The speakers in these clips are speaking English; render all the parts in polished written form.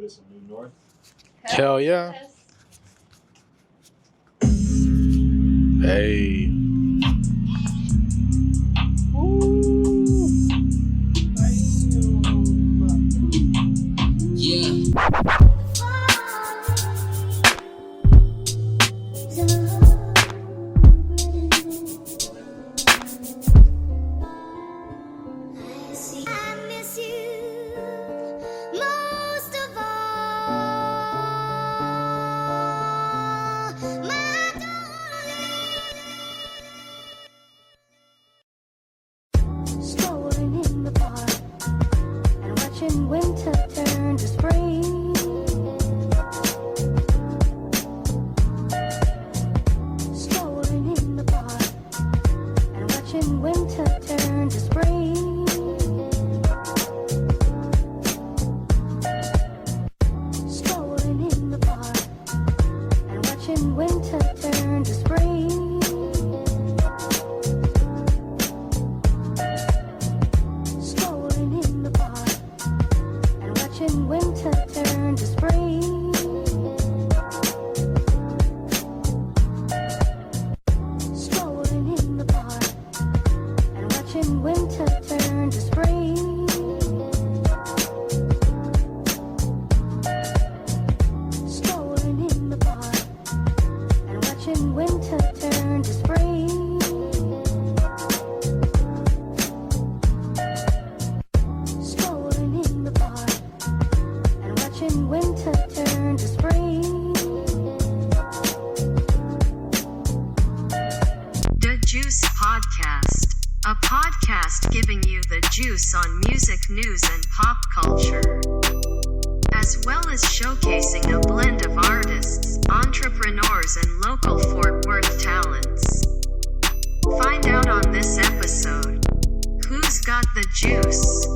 this in New North? Hell yeah. Hey. A podcast giving you the juice on music news and pop culture, as well as showcasing a blend of artists, entrepreneurs and local Fort Worth talents. Find out on this episode, who's got the juice?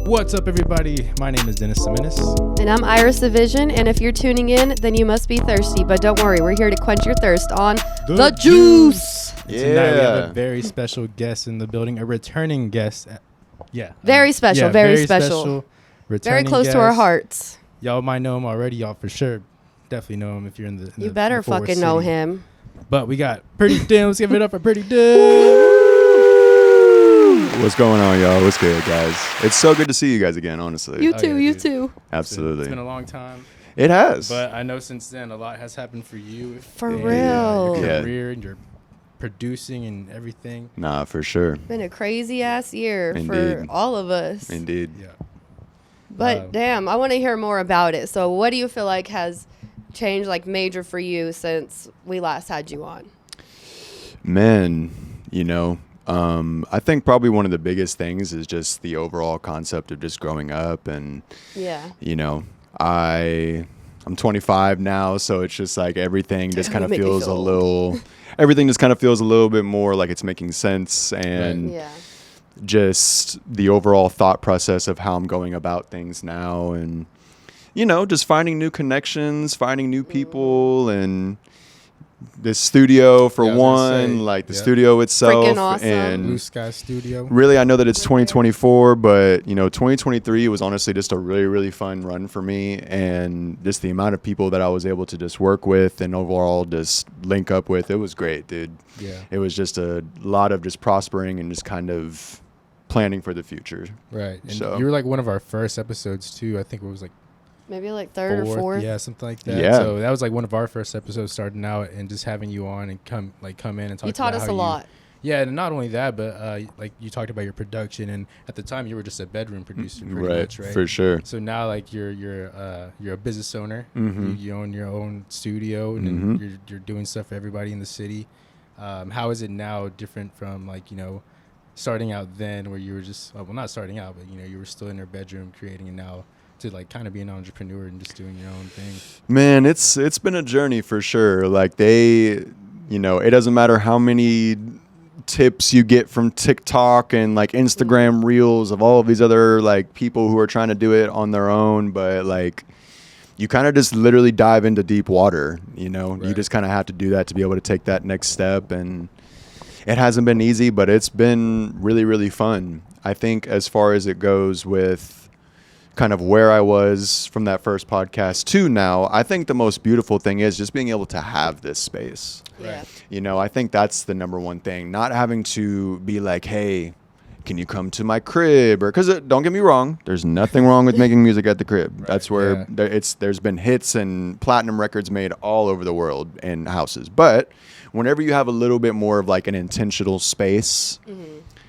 What's up, everybody? My name is Dennis Seminis. And I'm Iris the Vision, and if you're tuning in, then you must be thirsty. But don't worry, we're here to quench your thirst on The Juice! Yeah. Tonight we have a very special guest in the building, a returning guest. Very special. Very returning close guest. to our hearts. Y'all might know him already. Y'all for sure definitely know him if you're in the You better fucking know him. But we got Pretty Dim. Let's give it up for Pretty Dim. What's going on, y'all? What's good, guys? It's so good to see you guys again, honestly. You too. Absolutely. It's been a long time. It has. But I know since then a lot has happened for you. For real. Your career and your producing and everything. Nah, for sure. Been a crazy ass year Indeed. for all of us. Indeed. Yeah. But damn, I want to hear more about it. So what do you feel like has changed like major for you since we last had you on? Man, I think probably one of the biggest things is just the overall concept of just growing up. And, I'm 25 now, so it's just like everything just kind of feels everything just kind of feels a little bit more like it's making sense. And just the overall thought process of how I'm going about things now. And, just finding new connections, finding new people, and this studio for one, the studio itself. Freaking awesome. And Blue Sky Studio. Really, I know that it's 2024, but 2023 was honestly just a really, really fun run for me, and just the amount of people that I was able to just work with and overall just link up with, it was great, dude. Yeah. It was just a lot of just prospering and just kind of planning for the future. Right. And so you were like one of our first episodes too. I think it was like maybe like third or fourth. Yeah, something like that. Yeah. So that was like one of our first episodes starting out, and just having you on and come in and talk. You taught us a lot. Yeah, and not only that, but like you talked about your production, and at the time you were just a bedroom producer, pretty much, right? For sure. So now, like you're a business owner. Mm-hmm. You own your own studio, and you're doing stuff for everybody in the city. How is it now different from starting out then, where you were just not starting out, but you were still in your bedroom creating, and now to like kind of be an entrepreneur and just doing your own thing? Man, it's been a journey for sure. Like it doesn't matter how many tips you get from TikTok and like Instagram reels of all of these other like people who are trying to do it on their own, but like you kind of just literally dive into deep water. Right. You just kind of have to do that to be able to take that next step. And It hasn't been easy, but it's been really, really fun. I think as far as it goes with kind of where I was from that first podcast to now, I think the most beautiful thing is just being able to have this space. Yeah. You know, I think that's the number one thing. Not having to be like, hey, can you come to my crib? Or because don't get me wrong, there's nothing wrong with making music at the crib. Right, that's where there's been hits and platinum records made all over the world in houses. But whenever you have a little bit more of like an intentional space,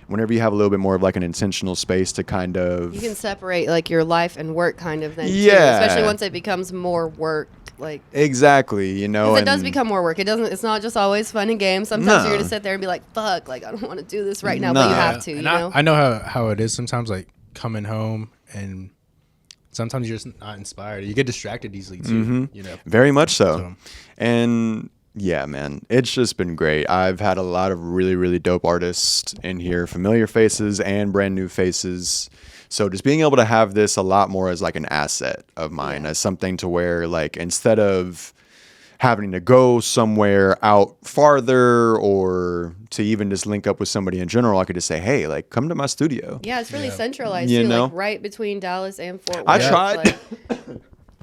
whenever you have a little bit more of like an intentional space to kind of, you can separate like your life and work kind of then too, yeah, especially once it becomes more work. Like exactly, you know, because it does become more work. It's not just always fun and games. Sometimes you're gonna sit there and be like, fuck, like I don't want to do this right now, but you have to. And you know, I know how it is sometimes, like coming home and sometimes you're just not inspired. You get distracted easily too. You know, very much so. And yeah, man, it's just been great. I've had a lot of really, really dope artists in here, familiar faces and brand new faces. So just being able to have this a lot more as like an asset of mine, as something to where like instead of having to go somewhere out farther or to even just link up with somebody in general, I could just say, hey, like come to my studio. Yeah, it's really centralized you too, know? like right between Dallas and Fort Worth. I tried.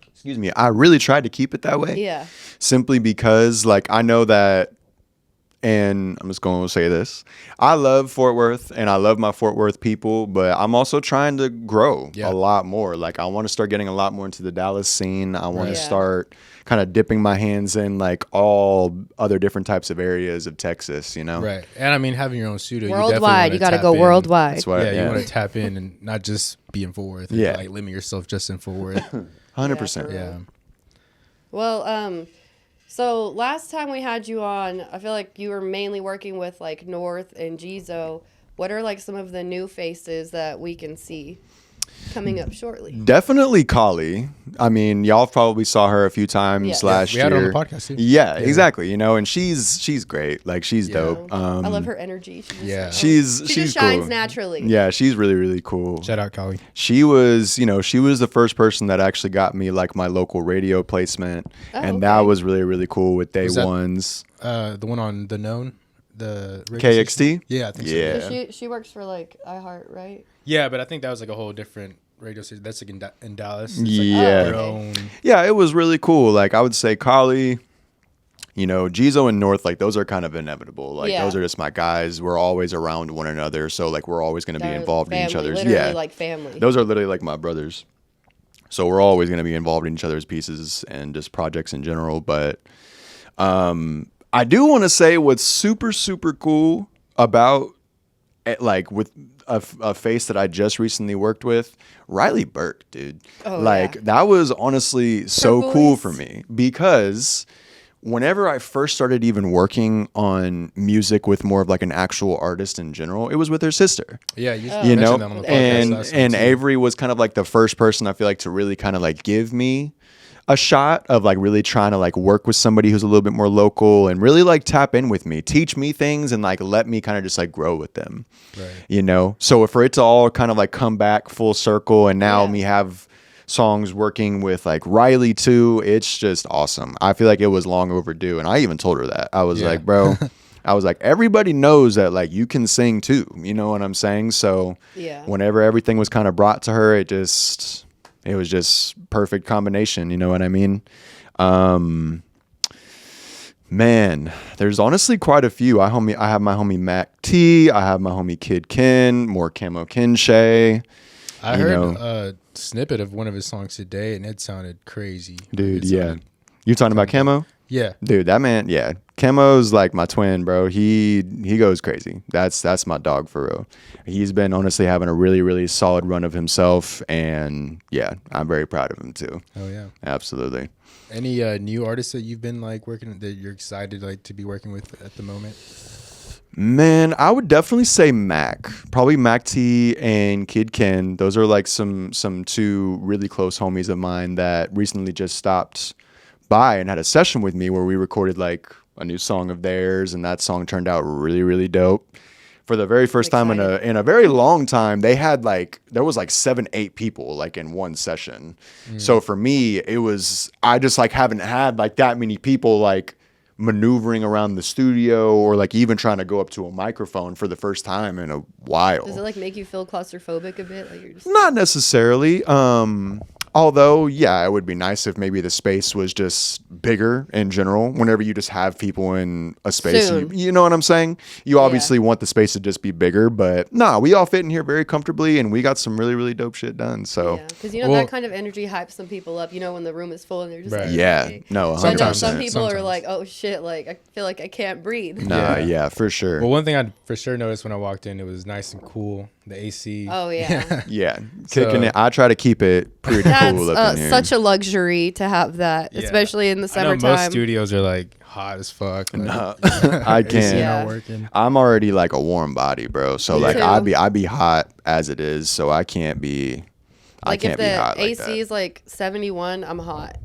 Excuse me. I really tried to keep it that way. Yeah. Simply because like I know that, and I'm just going to say this, I love Fort Worth and I love my Fort Worth people, but I'm also trying to grow a lot more. Like I want to start getting a lot more into the Dallas scene. I want to start kind of dipping my hands in like all other different types of areas of Texas, you know? Right. And I mean, having your own studio, worldwide, you got to go worldwide. That's why, you want to tap in and not just be in Fort Worth. Yeah. Like limit yourself just in Fort Worth. 100%. Yeah. Well, so last time we had you on, I feel like you were mainly working with like North and Jizo. What are like some of the new faces that we can see coming up shortly? Definitely Kali. I mean, y'all probably saw her a few times last year. We had her on the podcast too. Yeah, exactly. You know, and she's great. Like she's dope. I love her energy. She's she just shines cool. naturally. Yeah, she's really, really cool. Shout out Kali. She was the first person that actually got me like my local radio placement, and that was really, really cool with Day Ones. The one on The Known, the KXT. Station? Yeah, I think so. Yeah. She works for like iHeart, right? Yeah, but I think that was like a whole different radio station. That's like in Dallas. It's Yeah, it was really cool. Like I would say Kali, you know, Jizo and North, like those are kind of inevitable. Like those are just my guys. We're always around one another, so like we're always going to be involved in each other's. Like family. Those are literally like my brothers. So we're always going to be involved in each other's pieces and just projects in general. But I do want to say what's super, super cool about like with a face that I just recently worked with, Riley Burke, dude. That was honestly so cool for me because whenever I first started even working on music with more of like an actual artist in general, it was with her sister. Yeah, you know, that on the podcast and Avery was kind of like the first person I feel like to really kind of like give me a shot of like really trying to like work with somebody who's a little bit more local and really like tap in with me, teach me things and like let me kind of just like grow with them, you know? So for it to all kind of like come back full circle and now me have songs working with like Riley too, it's just awesome. I feel like it was long overdue. And I even told her that. I was like, bro, I was like, everybody knows that like you can sing too, you know what I'm saying? So whenever everything was kind of brought to her, it was just perfect combination. You know what I mean? Man, there's honestly quite a few. I have my homie Mac T. I have my homie Kid Ken, more Camo Kinshay. I heard a snippet of one of his songs today, and it sounded crazy. Dude, You're talking about Camo? Yeah. Dude, that man, Camo's like my twin, bro. He goes crazy. That's my dog for real. He's been honestly having a really, really solid run of himself, and I'm very proud of him too. Oh yeah. Absolutely. Any new artists that you've been like working that you're excited like to be working with at the moment? Man, I would definitely say Mac. Probably Mac T and Kid Ken. Those are like some two really close homies of mine that recently just stopped by and had a session with me where we recorded like a new song of theirs, and that song turned out really, really dope. For the very first time in a very long time, they had there was 7-8 people like in one session. So for me, I just like haven't had like that many people like maneuvering around the studio or like even trying to go up to a microphone for the first time in a while. Does it like make you feel claustrophobic a bit? Like you're just Not necessarily. Although, yeah, it would be nice if maybe the space was just bigger in general. Whenever you just have people in a space, you know what I'm saying? You obviously want the space to just be bigger, but we all fit in here very comfortably, and we got some really, really dope shit done. So, because that kind of energy hypes some people up. When the room is full and they're just like, no, 100%. I know some people are like, oh shit, like I feel like I can't breathe. Yeah, for sure. Well, one thing I for sure noticed when I walked in, it was nice and cool. The AC. Oh yeah. Kicking it. I try to keep it pretty cool up in here. Such a luxury to have that, especially in the summertime. I know most studios are like hot as fuck. Like, I can't. Not working. I'm already like a warm body, bro. So like I be hot as it is, so I can't be. Like if the hot AC like is like 71, I'm hot.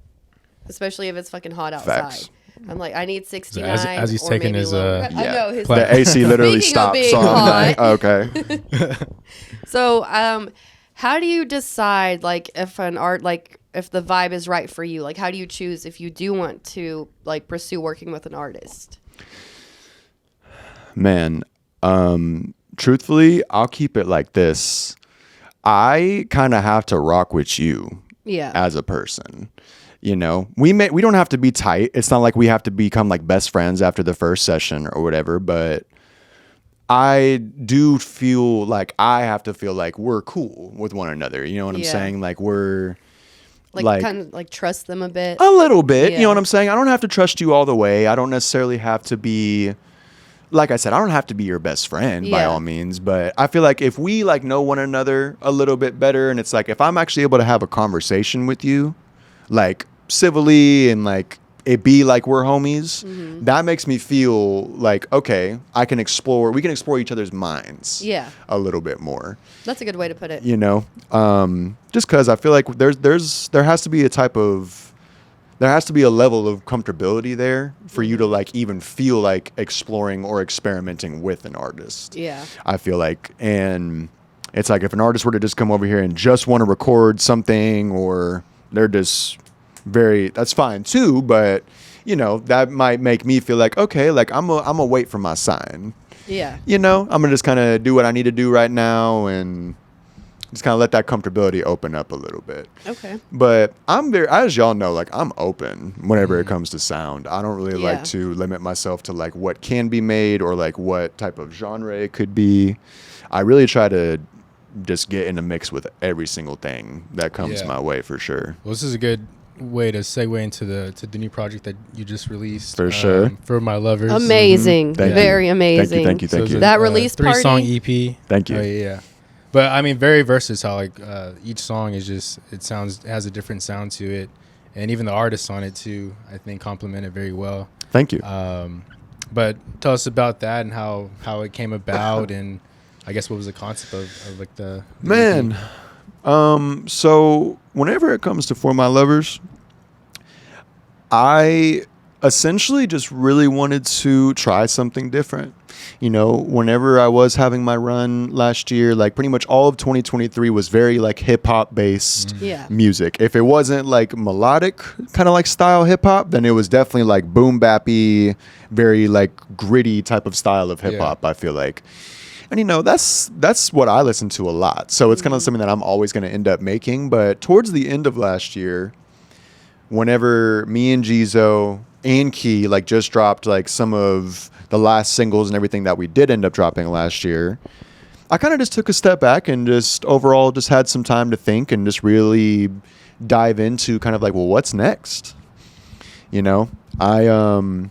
Especially if it's fucking hot outside. Facts. I'm like, I need 69. As he's or taking maybe his lower. I know his the AC literally Speaking of stopped. being So I'm like, hot. okay. So, how do you decide like if if the vibe is right for you? Like, how do you choose if you do want to like pursue working with an artist? Man, truthfully, I'll keep it like this. I kind of have to rock with you as a person. We don't have to be tight. It's not like we have to become like best friends after the first session or whatever, but I do feel like I have to feel like we're cool with one another. You know what I'm saying? Like we're like kind of like trust them a bit. A little bit. You know what I'm saying? I don't have to trust you all the way. I don't necessarily have to be, like I said, I don't have to be your best friend by all means, but I feel like if we like know one another a little bit better, and it's like if I'm actually able to have a conversation with you, like civilly and like it be like we're homies, that makes me feel like, okay, we can explore each other's minds a little bit more. That's a good way to put it. Just because I feel like there has to be a level of comfortability there for you to like even feel like exploring or experimenting with an artist. Yeah. I feel like, and it's like if an artist were to just come over here and just want to record something, or they're just that's fine too, but that might make me feel like, okay, like I'm gonna wait for my sign. Yeah. I'm gonna just kind of do what I need to do right now and just kind of let that comfortability open up a little bit. Okay. But I'm very, as y'all know, like I'm open whenever it comes to sound. I don't really like to limit myself to like what can be made or like what type of genre it could be. I really try to just get in the mix with every single thing that comes my way for sure. Well, this is a good way to segue into the new project that you just released. For sure. For My Lovers. Amazing. Very amazing. Thank you. So that release party. 3-song EP. Thank you. Yeah. But I mean, very versatile. Like each song is just, has a different sound to it. And even the artists on it too, I think complement it very well. Thank you. But tell us about that and how it came about, and I guess what was the concept of like the Man. EP? So whenever it comes to For My Lovers, I essentially just really wanted to try something different. Whenever I was having my run last year, like pretty much all of 2023 was very like hip hop based music. If it wasn't like melodic kind of like style hip hop, then it was definitely like boom bappy, very like gritty type of style of hip hop, I feel like. And that's what I listen to a lot. So it's kind of something that I'm always going to end up making. But towards the end of last year, whenever me and Jizo and Key like just dropped like some of the last singles and everything that we did end up dropping last year, I kind of just took a step back and just overall just had some time to think and just really dive into kind of like, well, what's next? I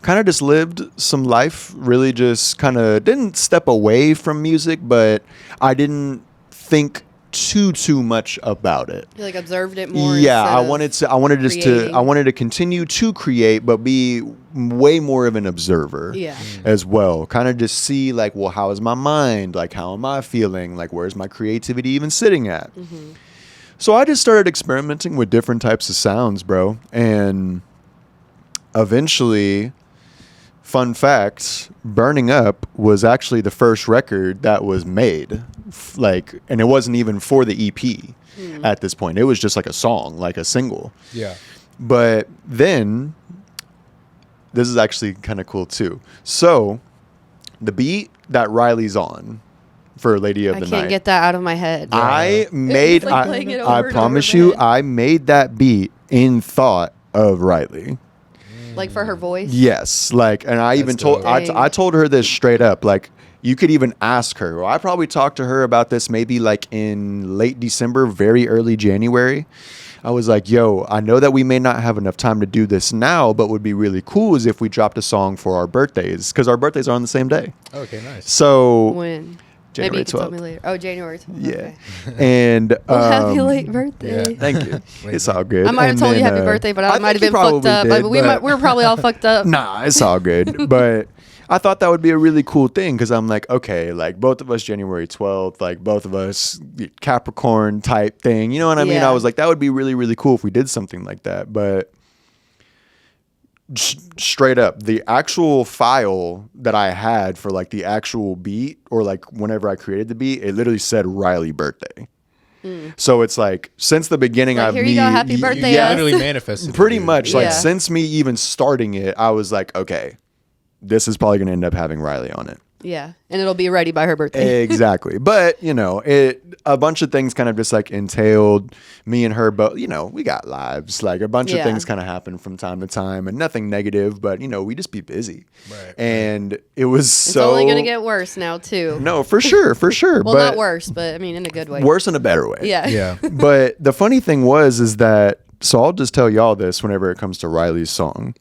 kind of just lived some life, really just kind of didn't step away from music, but I didn't think too much about it. You like observed it more. Yeah, I wanted to continue to create, but be way more of an observer as well. Kind of just see like, well, how is my mind? Like, how am I feeling? Like, where's my creativity even sitting at? So I just started experimenting with different types of sounds, bro. And eventually, fun fact, Burning Up was actually the first record that was made. And it wasn't even for the EP at this point. It was just like a song, like a single. Yeah. But then this is actually kind of cool too. So the beat that Riley's on for Lady of the Night. I can't get that out of my head. I made, like playing it over I and promise over you, again. I made that beat in thought of Riley. Like for her voice? Yes. Like, and I even told, I told her this straight up. Like, you could even ask her. Well, I probably talked to her about this maybe like in late December, very early January. I was like, yo, I know that we may not have enough time to do this now, but what would be really cool is if we dropped a song for our birthdays, because our birthdays are on the same day. Okay, nice. So When? January Maybe you can tell 12th. me later. Oh, January 12th. Yeah. Okay. And Well, happy late birthday. Yeah. thank you. It's all good. I might have And told you then, happy birthday, but I might have think been you fucked probably up. did, we were probably all fucked up. Nah, it's all good. But I thought that would be a really cool thing because I'm like, okay, like both of us January 12th, like both of us Capricorn type thing. You know what I mean? Yeah. I was like, that would be really, really cool if we did something like that. But straight up, the actual file that I had for like the actual beat or like whenever I created the beat, it literally said Riley birthday. So it's like since the beginning, Like, I've here you go, happy birthday, You us. literally manifested. pretty it, dude. much like Yeah. since me even starting it, I was like, okay, this is probably going to end up having Riley on it. Yeah. And it'll be ready by her birthday. Exactly. But, you know, a bunch of things kind of just like entailed me and her, but, you know, we got lives. Like a bunch of Yeah. things kind of happen from time to time and nothing negative, but, you know, we just be busy. Right. And it was It's so. only going to get worse now, too. No, for sure. For sure. Well, but not worse, but I mean, in a good way. worse in a better way. Yeah. Yeah. But the funny thing is that, so I'll just tell y'all this whenever it comes to Riley's song.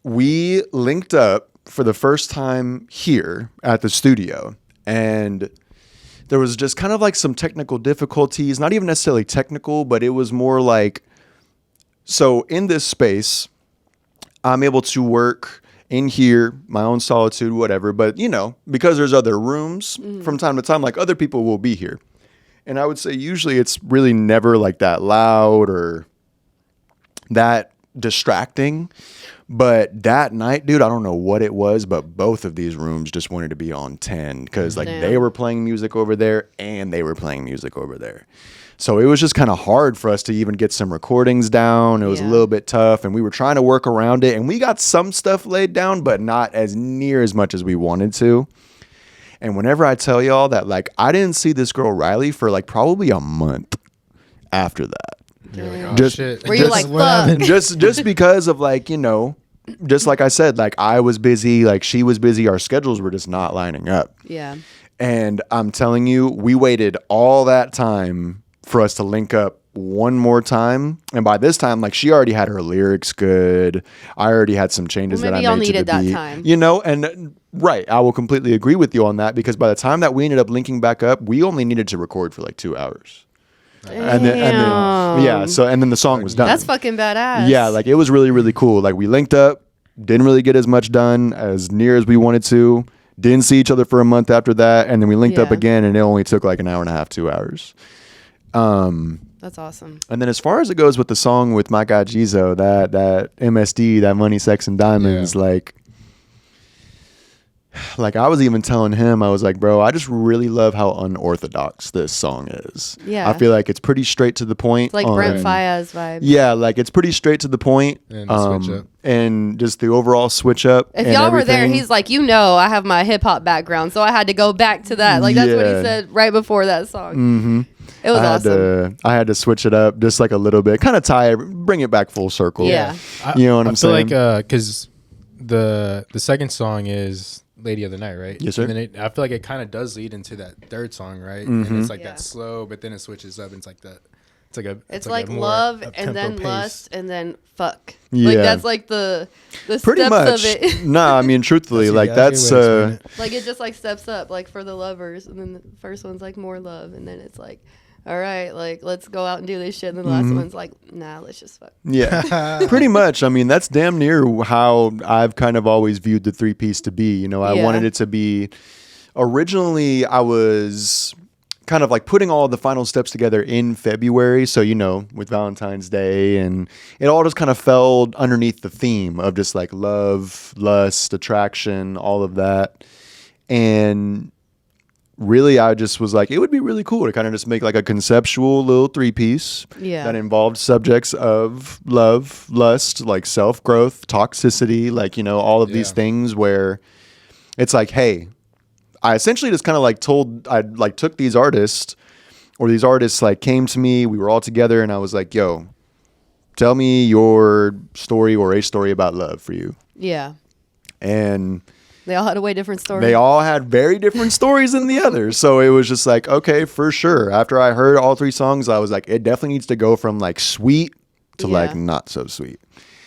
We linked up for the first time here at the studio, and there was just kind of like some technical difficulties, not even necessarily technical, but it was more like, so in this space, I'm able to work in here, my own solitude, whatever, but you know, because there's other rooms from time to time, like other people will be here. And I would say usually it's really never like that loud or that distracting. But that night, dude, I don't know what it was, but both of these rooms just wanted to be on 10 because like Damn. they were playing music over there and they were playing music over there. So it was just kind of hard for us to even get some recordings down. It was a Yeah. little bit tough and we were trying to work around it and we got some stuff laid down, but not as near as much as we wanted to. And whenever I tell y'all that, like, I didn't see this girl Riley for like probably a month after that. You're like, oh, Just- shit. Were you This like, is what fuck? happened. just because of like, you know, just like I said, like I was busy, like she was busy, our schedules were just not lining up. Yeah. And I'm telling you, we waited all that time for us to link up one more time. And by this time, like she already had her lyrics good. I already had some changes Well, that maybe I y'all made to needed the that beat. time. You know, and right, I will completely agree with you on that because by the time that we ended up linking back up, we only needed to record for like 2 hours. And then yeah, so and then the song was done. That's fucking badass. Yeah, like it was really, really cool. Like we linked up, didn't really get as much done as near as we wanted to. Didn't see each other for a month after that, and then we linked up Yeah. again, and it only took like an hour and a half, 2 hours. That's awesome. And then as far as it goes with the song with my guy Jizo, that MSD, that Money, Sex, and Diamonds, Yeah. like I was even telling him, I was like, bro, I just really love how unorthodox this song is. Yeah. I feel like it's pretty straight to the point. It's like on- Brent Faiyaz vibe. Yeah, like it's pretty straight to the point. And the switch up. And just the overall switch up. If and y'all were there, everything. he's like, you know, I have my hip hop background, so I had to go back to that. Like that's what he Yeah. said right before that song. Mm-hmm. It was awesome. I had to switch it up just like a little bit, kind of bring it back full circle. Yeah. You know what I'm saying? I feel like because the second song is Lady of the Night, right? Yes, sir. And then I feel like it kind of does lead into that third song, right? Mm-hmm. And it's like Yeah. that slow, but then it switches up and it's like that. It's a like more love and up-tempo then pace. lust and then fuck. Yeah. Like that's like the Pretty steps much. of it. Nah, I mean, truthfully, like That's a good way to explain it. Like it just like steps up like for the lovers, and then the first one's like more love, and then it's like, all right, like let's go out and do this shit, and then the last one's like, nah, let's just fuck. yeah, pretty much. I mean, that's damn near how I've kind of always viewed the 3-piece to be. You know, I Yeah. wanted it to be. Originally, I was kind of like putting all the final steps together in February. So, you know, with Valentine's Day, and it all just kind of fell underneath the theme of just like love, lust, attraction, all of that. And really, I just was like, it would be really cool to kind of just make like a conceptual little 3-piece that involved subjects of love, lust, like self-growth, toxicity, like, you know, all of these things where it's like, hey, I essentially just kind of like took these artists, or these artists like came to me, we were all together, and I was like, yo, tell me your story or a story about love for you. Yeah. And they all had a way different story. They all had very different stories than the others. So it was just like, okay, for sure. After I heard all 3 songs, I was like, it definitely needs to go from like sweet to like not so sweet.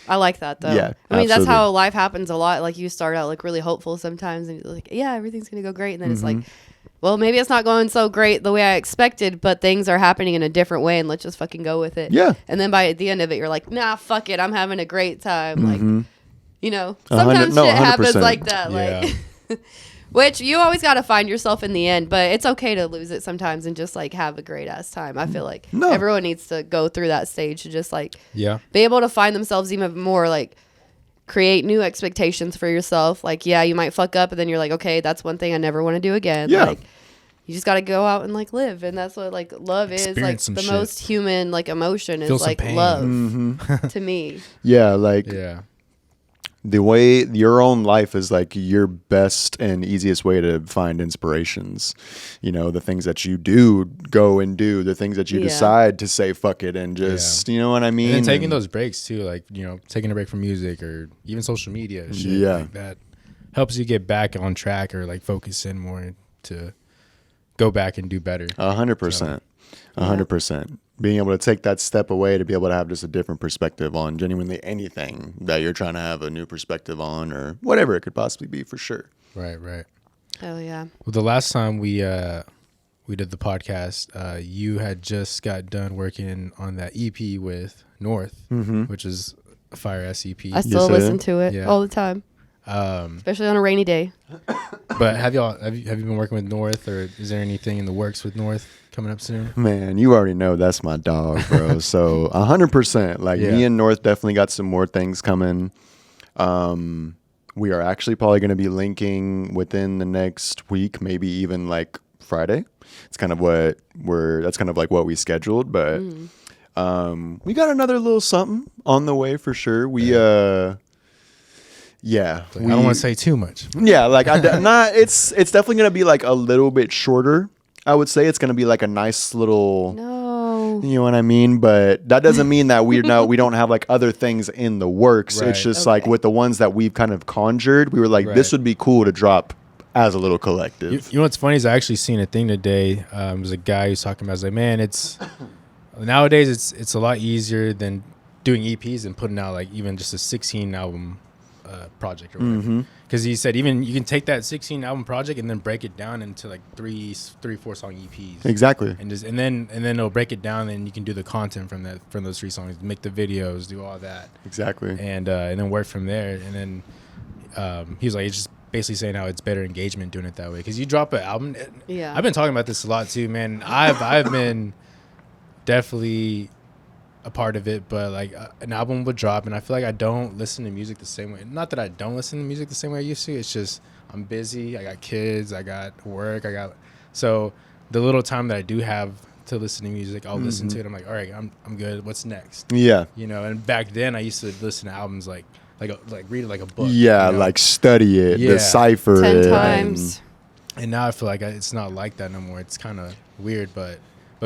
I like that though. Yeah, I mean, absolutely. that's how life happens a lot. Like you start out like really hopeful sometimes and you're like, yeah, everything's going to go great. And then it's like, well, maybe it's not going so great the way I expected, but things are happening in a different way and let's just fucking go with it. Yeah. And then by the end of it, you're like, nah, fuck it. I'm having a great time. Like, you know, sometimes shit happens like that. Like, which you always got to find yourself in the end, but it's okay to lose it sometimes and just like have a great ass time. I feel like everyone needs to go through that stage to just like be able to find themselves even more, like create new expectations for yourself. Like, yeah, you might fuck up and then you're like, okay, that's one thing I never want to do again. Yeah. Like, you just got to go out and like live. And that's what like love is. Like the most human like emotion is like love to me. Yeah. Like, the way your own life is like your best and easiest way to find inspirations, you know, the things that you do go and do, the things that you decide to say fuck it and just you know what I mean, and taking those breaks too, like, you know, taking a break from music or even social media shit, like that helps you get back on track or like focus in more to go back and do better. 100%. 100%. Being able to take that step away to be able to have just a different perspective on genuinely anything that you're trying to have a new perspective on, or whatever it could possibly be, for sure. Right. Hell yeah. Well, the last time we did the podcast, you had just got done working on that EP with North, which is a fire ass EP. I still listen to it all the time, especially on a rainy day. But have you been working with North, or is there anything in the works with North coming up soon? Man, you already know that's my dog, bro. So 100%. Like me and North definitely got some more things coming. We are actually probably going to be linking within the next week, maybe even like Friday. It's kind of that's kind of like what we scheduled, but we got another little something on the way for sure. I don't want to say too much. Yeah, like it's definitely going to be like a little bit shorter. I would say it's going to be like a nice little, you know what I mean? But that doesn't mean that we don't have like other things in the works. Right. It's just like with the ones that we've kind of conjured, we were like, this would be cool to drop as a little collective. You know what's funny is I actually seen a thing today. There's a guy who's talking about, like, man, it's nowadays it's a lot easier than doing EPs and putting out like even just a 16 album project or whatever. Because he said even you can take that 16 album project and then break it down into like 3-4 song EPs. Exactly. And then it'll break it down, and you can do the content from those 3 songs, make the videos, do all that. Exactly. And then work from there. And then he was like, it's just basically saying how it's better engagement doing it that way. Because you drop an album. Yeah. I've been talking about this a lot too, man. I've been definitely a part of it, but like an album would drop and I feel like I don't listen to music the same way. Not that I don't listen to music the same way I used to. It's just I'm busy. I got kids. I got work. So the little time that I do have to listen to music, I'll listen to it. I'm like, all right, I'm good. What's next? Yeah. You know, and back then I used to listen to albums like read it like a book. Yeah, you know? Like study it, decipher 10 it. times. And now I feel like it's not like that no more. It's kind of weird, but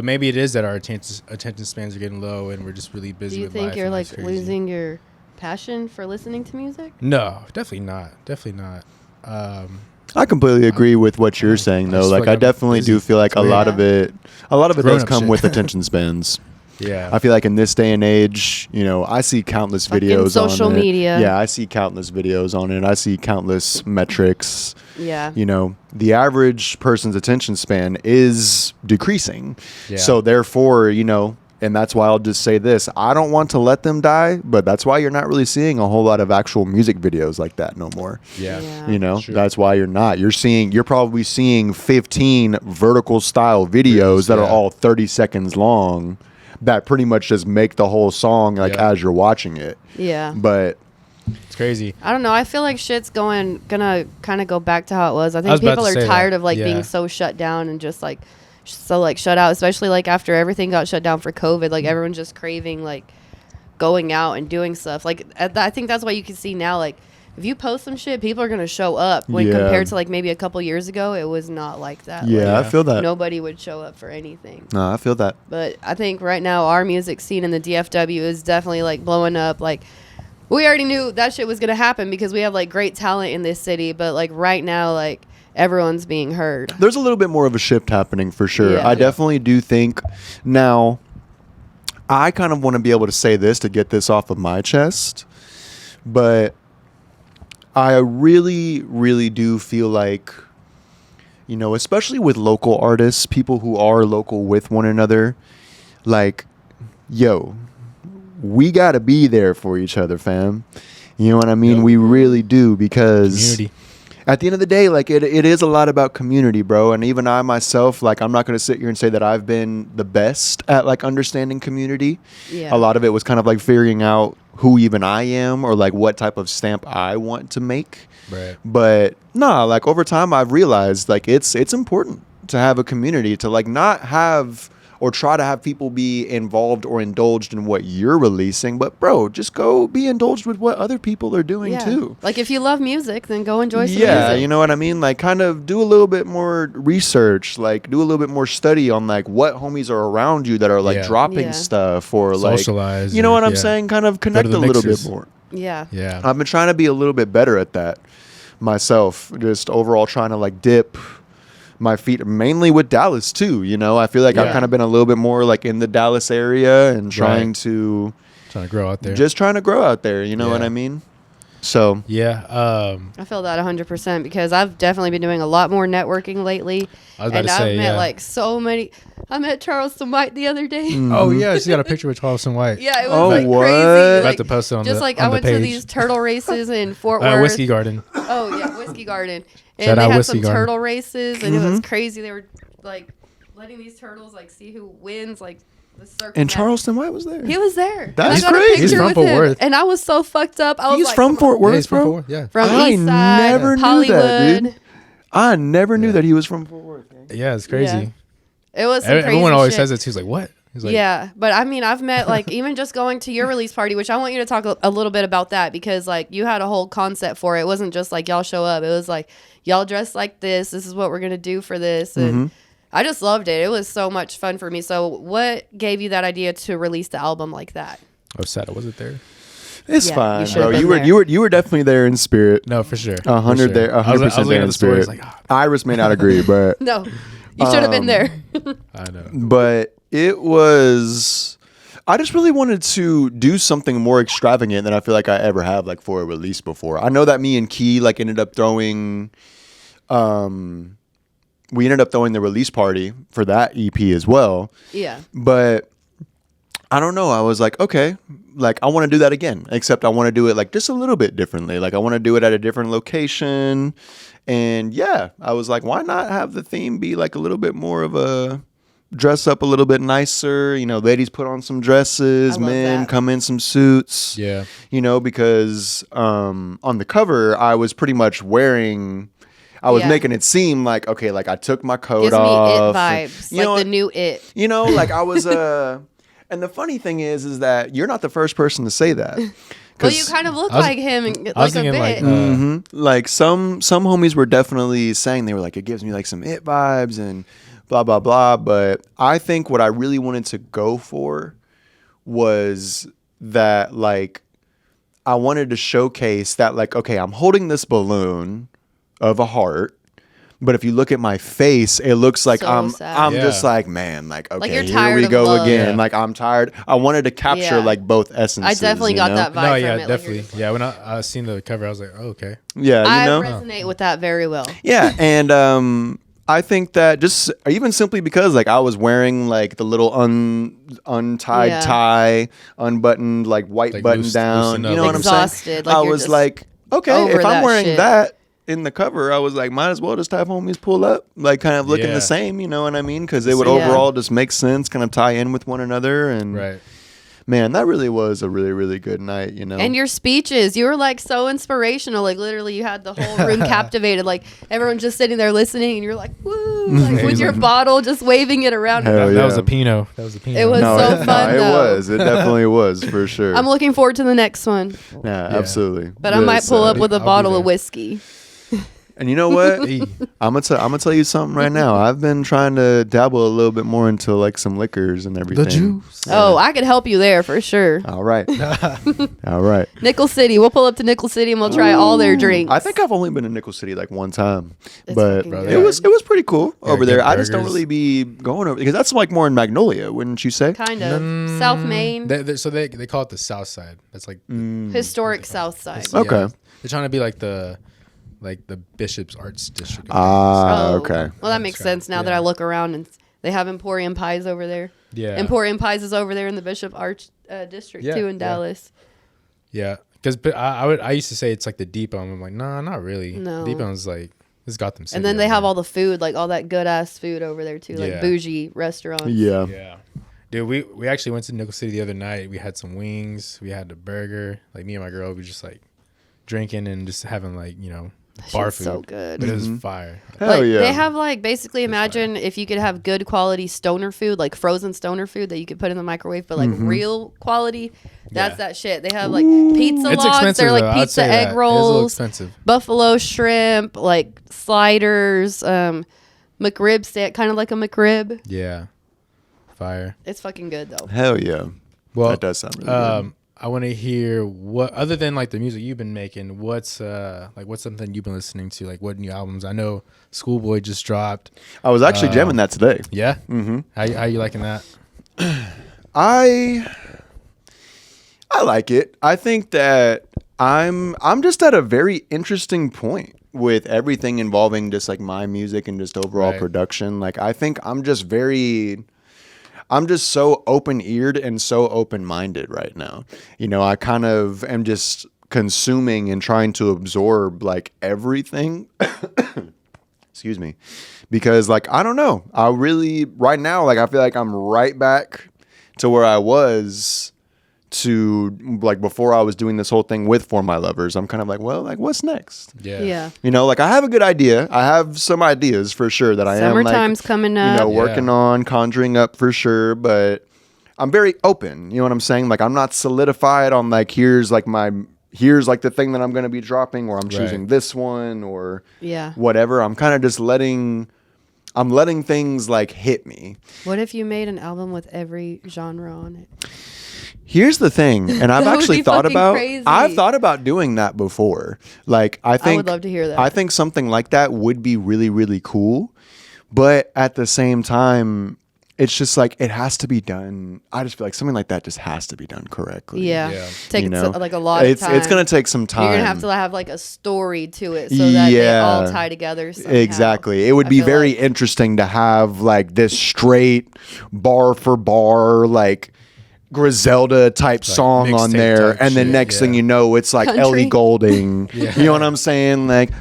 maybe it is that our attention spans are getting low and we're just really busy with life. Do you think you're like losing your passion for listening to music? No, definitely not. I completely agree with what you're saying though. Like I definitely do feel like a lot of it does come with attention spans. Yeah. I feel like in this day and age, you know, I see countless videos on social media. Yeah, I see countless videos on it. I see countless metrics. Yeah. You know, the average person's attention span is decreasing. Yeah. So therefore, you know, and that's why I'll just say this. I don't want to let them die, but that's why you're not really seeing a whole lot of actual music videos like that no more. Yeah. You know, that's why you're not. You're probably seeing 15 vertical style videos that are all 30 seconds long that pretty much just make the whole song like as you're watching it. Yeah. But It's crazy. I don't know. I feel like shit's gonna kind of go back to how it was. I think people are tired of like being so shut down and just like so like shut out, especially like after everything got shut down for COVID. Like everyone's just craving like going out and doing stuff. Like I think that's why you can see now, like if you post some shit, people are gonna show up. When compared to like maybe a couple years ago, it was not like that. Yeah, like, I feel that. Nobody would show up for anything. No, I feel that. But I think right now our music scene in the DFW is definitely like blowing up. Like we already knew that shit was gonna happen because we have like great talent in this city. But like right now, like everyone's being heard. There's a little bit more of a shift happening for sure. Yeah. I definitely do think now. I kind of want to be able to say this to get this off of my chest, but I really, really do feel like, you know, especially with local artists, people who are local with one another, like, yo, we got to be there for each other, fam. You know what I mean? Yep. We really do, because community. At the end of the day, like it is a lot about community, bro. And even I myself, like I'm not going to sit here and say that I've been the best at like understanding community. Yeah. A lot of it was kind of like figuring out who even I am or like what type of stamp I want to make. Right. But nah, like over time I've realized like it's important to have a community, to like not have or try to have people be involved or indulged in what you're releasing, but bro, just go be indulged with what other people are doing too. Like if you love music, then go enjoy some music. music. You know what I mean? Like kind of do a little bit more research, like do a little bit more study on like what homies are around you that are like dropping stuff or socialize, like, you know what I'm saying? Kind of connect a little bit more. Yeah. Yeah. I've been trying to be a little bit better at that myself, just overall trying to like dip my feet mainly with Dallas too, you know. I feel like I've kind of been a little bit more like in the Dallas area and trying to grow out there. Just trying to grow out there, you know what I mean? So yeah, I feel that 100% because I've definitely been doing a lot more networking lately. I was about to say, I've met like so many. I met Charleston White the other day. Oh yeah, she got a picture with Charleston White. Yeah, it was like crazy. About Like, to post it on just the, like on I the went page. to these turtle races in Fort Worth. Whiskey Garden. Oh yeah, Whiskey Garden. And Shout they out had Whiskey some Garden. turtle races, and it was crazy. They were like letting these turtles like see who wins, like the circle. And match. Charleston White was there. He was there. That's and I got crazy. a He's picture from with Fort him, Worth. and I was so fucked up. I was He's like, from Fort Worth, Yeah, he's from bro. Fort Worth, yeah. From I East Side, never knew Hollywood. that, dude. I never knew that he was from Fort Worth. Man. Yeah, it's crazy. Yeah. It was some crazy Everyone always shit. says it too. He's like, what? He's like, Yeah, but I mean, I've met like even just going to your release party, which I want you to talk a little bit about that because like you had a whole concept for it. It wasn't just like y'all show up. It was like y'all dress like this. This is what we're gonna do for this, and I just loved it. It was so much fun for me. So, what gave you that idea to release the album like that? I was sad I wasn't there. It's Yeah, fine, you should've bro. been You were definitely there in spirit. No, for sure. 100 there, 100% there in spirit. Like, Iris may not agree, but No, you should have been there. I know. but it was. I just really wanted to do something more extravagant than I feel like I ever have like for a release before. I know that me and Key like ended up throwing. We ended up throwing the release party for that EP as well. Yeah. But I don't know. I was like, okay, like I want to do that again, except I want to do it like just a little bit differently. Like I want to do it at a different location. And yeah, I was like, why not have the theme be like a little bit more of a dress up a little bit nicer? You know, ladies put on some dresses, I love men that. come in some suits. Yeah. You know, because on the cover, I was pretty much wearing. I was Yeah. making it seem like, okay, like I took my coat Gives me off. it vibes, You know, like the new it. you know, like I was and the funny thing is that you're not the first person to say that. Well, you kind of look I was- like him, and, I was like a thinking bit. like, Like some homies were definitely saying, they were like, it gives me like some it vibes and blah blah blah. But I think what I really wanted to go for was that like I wanted to showcase that like, okay, I'm holding this balloon of a heart. But if you look at my face, it looks like So I'm sad. just like, man, like, okay, you're here tired we of go love. again. Yeah. Like I'm tired. I wanted to capture Yeah. like both essences. I definitely you got know? that vibe no, from yeah, it. Like, definitely. you're- Yeah, when I seen the cover, I was like, oh, okay. Yeah, you I know. resonate with that very well. Yeah, and I think that just even simply because like I was wearing like the little untied Yeah. tie, unbuttoned like white Like button loose- down. loosen up. You know what I'm saying? Exhausted, like I you're was just like, okay, over if I'm that wearing shit. that in the cover, I was like, might as well just have homies pull up, like kind of looking Yeah. the same. You know what I mean? Because it would Yeah. overall just make sense, kind of tie in with one another. And Right. Man, that really was a really, really good night, you know. And your speeches, you were like so inspirational. Like literally, you had the whole room captivated. Like everyone just sitting there listening, and you're like, woo, like with your bottle, just waving it around. That was a Pinot. That was a Pinot. It was so fun. It though. was. It definitely was for sure. I'm looking forward to the next one. Yeah, absolutely. But I might pull up with a I'll bottle be of there. whiskey. And you know what? I'm gonna tell you something right now. I've been trying to dabble a little bit more into like some liquors and everything. The juice. Oh, I could help you there for sure. All right. All right. Nickel City. We'll pull up to Nickel City and we'll try all their drinks. I think I've only been to Nickel City like one time, It's but fucking it good. was pretty cool over good there. I just don't burgers. really be going over because that's like more in Magnolia, wouldn't you say? Kind of. South Main. So they call it the South Side. That's like Historic South Side. Okay. They're trying to be like the Bishop's Arts District. Ah, Oh. okay. Well, that makes sense now that I look around and they have Emporium Pies over there. Yeah. Emporium Pies is over there in the Bishop Arch District Yeah, too in yeah. Dallas. Yeah, because I used to say it's like the Depot. And I'm like, nah, not really. No. Depot's like it's Gotham City. And then they over have there. all the food, like all that good ass food over there too, like Yeah. bougie restaurants. Yeah. Yeah. Dude, we actually went to Nickel City the other night. We had some wings. We had a burger. Like me and my girl, we just like drinking and just having like bar shit's food. so good. But it was fire. Hell Like yeah. they have like basically imagine if you could have good quality stoner food, like frozen stoner food that you could put in the microwave, but like real quality. That's Yeah. that shit. They have like pizza It's logs. expensive. They're though. like I'd pizza say that. egg It is a little rolls, expensive. buffalo shrimp, like sliders, McRib stand, kind of like a McRib. Yeah. Fire. It's fucking good though. Hell yeah. Well, That does sound really good. I want to hear what, other than like the music you've been making, what's something you've been listening to? Like what new albums? I know Schoolboy just dropped. I was actually jamming that today. Yeah. Mm-hmm. How you liking that? I like it. I think that I'm just at a very interesting point with everything involving just like my music and just overall Right. production. Like I think I'm just so open-eared and so open-minded right now. I kind of am just consuming and trying to absorb like everything. Excuse me. Because like I don't know. I really right now like I feel like I'm right back to where I was to like before I was doing this whole thing with For My Lovers. I'm kind of like, well, like what's next? Yeah. Yeah. Like I have a good idea. I have some ideas for sure that I am like, Summertime's coming up. working on, conjuring up for sure, but I'm very open. You know what I'm saying? Like I'm not solidified on like here's like the thing that I'm going to be dropping or I'm choosing Right. this one or Yeah. whatever. I'm kind of just letting things like hit me. What if you made an album with every genre on it? Here's the thing, and I've That would actually be thought fucking about crazy. I've thought about doing that before. Like I think would love to hear that. I think something like that would be really, really cool. But at the same time, it's just like it has to be done. I just feel like something like that just has to be done correctly. Yeah. Yeah. Take like a lot of time. It's gonna take some time. You're gonna have to have like a story to it so that they all Yeah. tie together. Somehow. Exactly. It would I be feel very like- interesting to have like this straight bar for bar, like Griselda type song on mixtape there. type And then shit, next thing yeah. you know, it's like Country. Ellie Goulding. You know what I'm saying? Like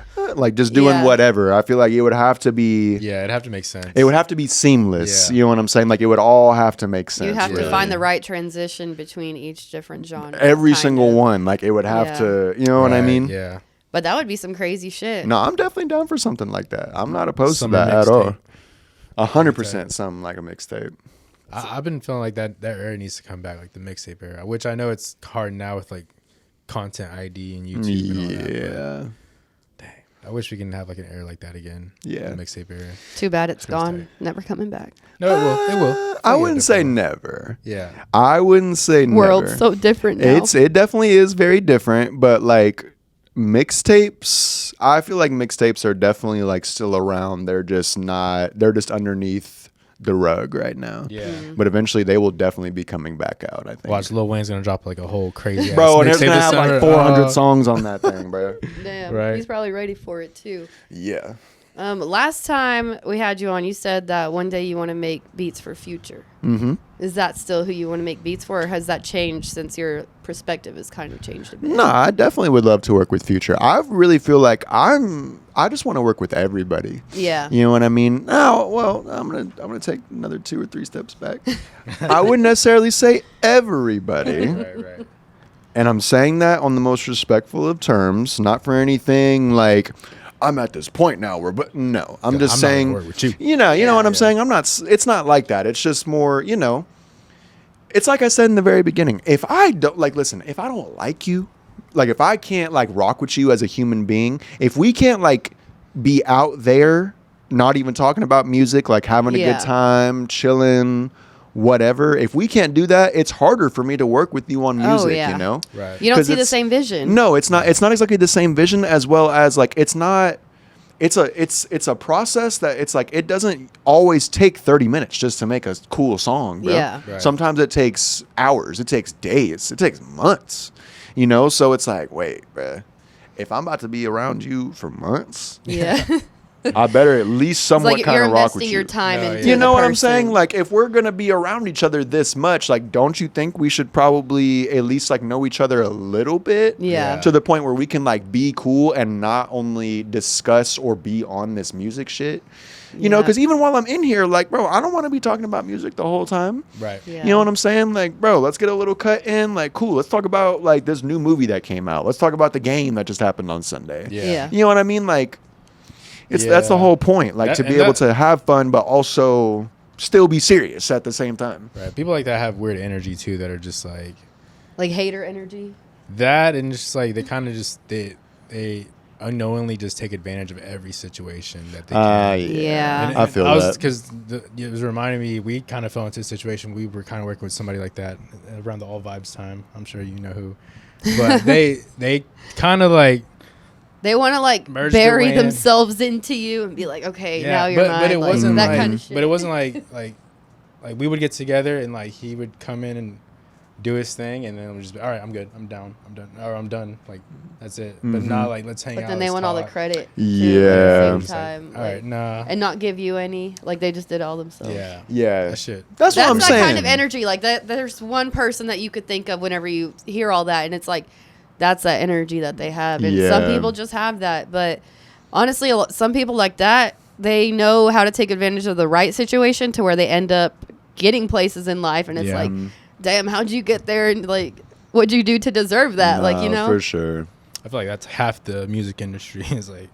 just doing Yeah. whatever. I feel like it would have to be, Yeah, it'd have to make sense. it would have to be seamless. Yeah. You know what I'm saying? Like it would all have to make sense. You have to really. find the right transition between each different genre. Every kind single of. one. Like it would have Yeah. to, you know what I Right, mean? Yeah. But that would be some crazy shit. No, I'm definitely down for something like that. I'm not opposed Summer to that at all. mixtape. 100% something like a mixtape. I've been feeling like that era needs to come back, like the mixtape era, which I know it's hard now with like content ID and YouTube and all that. Yeah. But I wish we can have like an era like that again. Yeah. The mixtape era. Too bad it's Sure, gone. tight. Never coming back. No, it will. It will. I It'll wouldn't get say different. never. Yeah. I wouldn't say World's never. so different now. It definitely is very different, but like mixtapes, I feel like mixtapes are definitely like still around. They're just underneath the rug right now. Yeah. But eventually they will definitely be coming back out, I think. Watch, Lil Wayne's gonna drop like a whole crazy Bro, and ass there's mixtape gonna this have summer. like 400 Oh. songs on that thing, bro. Damn. Right. He's probably ready for it too. Yeah. Last time we had you on, you said that one day you want to make beats for Future. Mm-hmm. Is that still who you want to make beats for, or has that changed since your perspective has kind of changed a bit? No, I definitely would love to work with Future. I really feel like I'm I just want to work with everybody. Yeah. You know what I mean? Oh, well, I'm gonna take another 2 or 3 steps back. I wouldn't necessarily say everybody. Right. And I'm saying that on the most respectful of terms, not for anything like I'm at this point now where, but no, I'm just saying, not gonna work with you. you know what I'm saying? It's not like that. It's just more, it's like I said in the very beginning. If I don't if I don't like you, like if I can't like rock with you as a human being, if we can't like be out there, not even talking about music, like having a good time, chilling, whatever, if we can't do that, it's harder for me to work with you on music, you know? Right. You don't see the same vision. No, it's not exactly the same vision, as well as like it's a process that it's like it doesn't always take 30 minutes just to make a cool song, bro. Yeah. Right. Sometimes it takes hours, it takes days, it takes months. So it's like, wait, bruh, if I'm about to be around you for months, Yeah. I better at least somewhat kind of rock with you. You're investing your time into You know the what I'm person. saying? Like, if we're gonna be around each other this much, like, don't you think we should probably at least like know each other a little bit? Yeah. To the point where we can like be cool and not only discuss or be on this music shit. You know, because even while I'm in here, like, bro, I don't want to be talking about music the whole time. Right. Yeah. You know what I'm saying? Like, bro, let's get a little cut in. Like, cool. Let's talk about like this new movie that came out. Let's talk about the game that just happened on Sunday. Yeah. You know what I mean? Like, that's the whole point. Like, to be able to have fun, but also still be serious at the same time. Right. People like that have weird energy too, that are just like hater energy. that, and just like they kind of just they unknowingly just take advantage of every situation that they can. Yeah. I feel that. Because it was reminding me, we kind of fell into a situation. We were kind of working with somebody like that around the All Vibes time. I'm sure you know who. But they kind of like, they want to like merge bury their way themselves into you and be like, okay, now you're mine. But it wasn't that like, kind of shit. but it wasn't like we would get together and like he would come in and do his thing, and then we'll just be, all right, I'm good, I'm done, or I'm done. Like, that's it. But not like, let's hang out. But then they want all the credit. Yeah. At the same time. All right, nah. And not give you any. Like, they just did all themselves. Yeah. That shit. That's what I'm that saying. kind of energy. Like, that. There's one person that you could think of whenever you hear all that, and it's like, that's that energy that they have. And some people just have that. But honestly, some people like that, they know how to take advantage of the right situation to where they end up getting places in life, and it's like, damn, how'd you get there, and like, what'd you do to deserve that? Like, you know, for sure. I feel like that's half the music industry is like